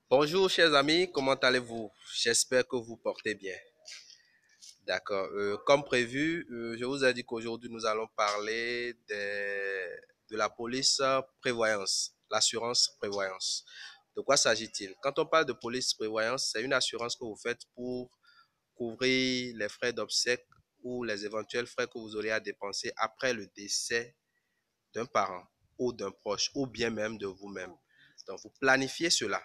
Bonjour chers amis, comment allez-vous? J'espère que vous portez bien. D'accord. Comme prévu, je vous ai dit qu'aujourd'hui nous allons parler de la police prévoyance, l'assurance prévoyance. De quoi s'agit-il? Quand on parle de police prévoyance, c'est une assurance que vous faites pour couvrir les frais d'obsèques ou les éventuels frais que vous aurez à dépenser après le décès d'un parent ou d'un proche ou bien même de vous-même. Donc vous planifiez cela.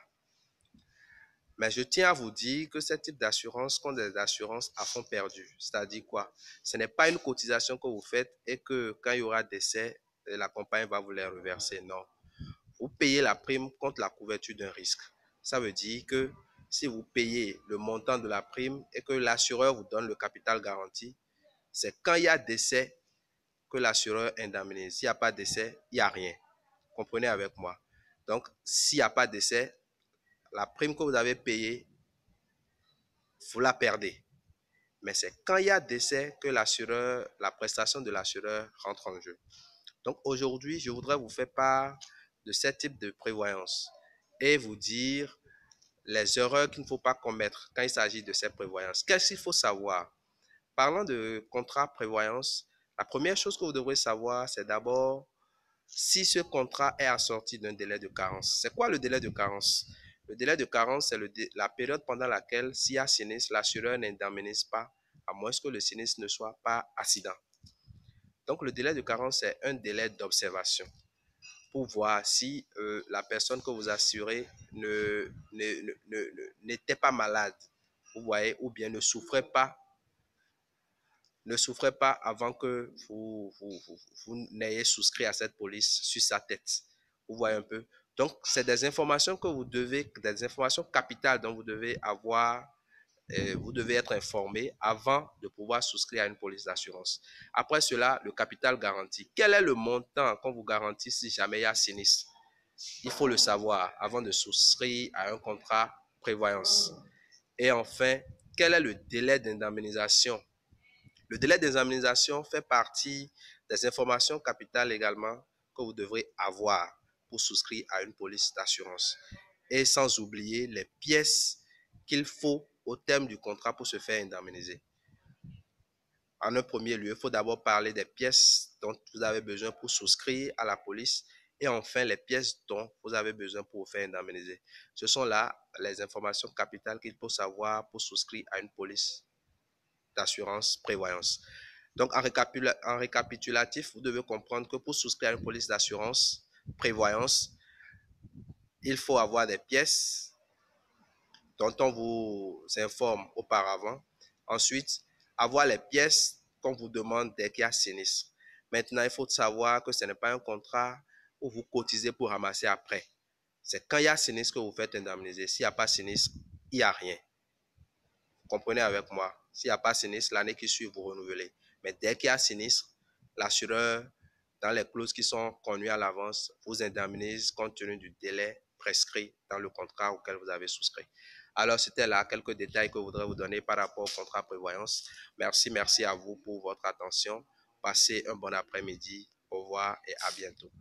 Mais je tiens à vous dire que ce type d'assurance sont des assurances à fond perdu. C'est-à-dire quoi? Ce n'est pas une cotisation que vous faites et que quand il y aura décès, la compagnie va vous les reverser. Non. Vous payez la prime contre la couverture d'un risque. Ça veut dire que si vous payez le montant de la prime et que l'assureur vous donne le capital garanti, c'est quand il y a décès que l'assureur indemnise. S'il n'y a pas décès, il n'y a rien. Comprenez avec moi. Donc, s'il n'y a pas décès, la prime que vous avez payée, vous la perdez. Mais c'est quand il y a décès que l'assureur, la prestation de l'assureur rentre en jeu. Donc aujourd'hui, je voudrais vous faire part de ce type de prévoyance et vous dire les erreurs qu'il ne faut pas commettre quand il s'agit de ces prévoyances. Qu'est-ce qu'il faut savoir? Parlant de contrat prévoyance, la première chose que vous devrez savoir, c'est d'abord si ce contrat est assorti d'un délai de carence. C'est quoi le délai de carence? Le délai de carence, c'est la période pendant laquelle, s'il y a sinistre, l'assureur n'indemnise pas, à moins que le sinistre ne soit pas accident. Donc, le délai de carence, c'est un délai d'observation pour voir si la personne que vous assurez n'était pas malade, vous voyez, ou bien ne souffrait pas avant que vous n'ayez souscrit à cette police sur sa tête. Vous voyez un peu. Donc, c'est des informations que vous devez, des informations capitales dont vous devez avoir, vous devez être informé avant de pouvoir souscrire à une police d'assurance. Après cela, le capital garanti. Quel est le montant qu'on vous garantit si jamais il y a sinistre? Il faut le savoir avant de souscrire à un contrat prévoyance. Et enfin, quel est le délai d'indemnisation? Le délai d'examination fait partie des informations capitales également que vous devrez avoir pour souscrire à une police d'assurance. Et sans oublier les pièces qu'il faut au terme du contrat pour se faire indemniser. En un premier lieu, il faut d'abord parler des pièces dont vous avez besoin pour souscrire à la police et enfin les pièces dont vous avez besoin pour vous faire indemniser. Ce sont là les informations capitales qu'il faut savoir pour souscrire à une police d'assurance prévoyance. Donc, en récapitulatif, vous devez comprendre que pour souscrire à une police d'assurance prévoyance, il faut avoir des pièces dont on vous informe auparavant. Ensuite, avoir les pièces qu'on vous demande dès qu'il y a sinistre. Maintenant, il faut savoir que ce n'est pas un contrat où vous cotisez pour ramasser après. C'est quand il y a sinistre que vous faites indemniser. S'il n'y a pas sinistre, il n'y a rien. Comprenez avec moi. S'il n'y a pas sinistre, l'année qui suit, vous renouvelez. Mais dès qu'il y a sinistre, l'assureur, dans les clauses qui sont connues à l'avance, vous indemnise compte tenu du délai prescrit dans le contrat auquel vous avez souscrit. Alors, c'était là quelques détails que je voudrais vous donner par rapport au contrat prévoyance. Merci à vous pour votre attention. Passez un bon après-midi. Au revoir et à bientôt.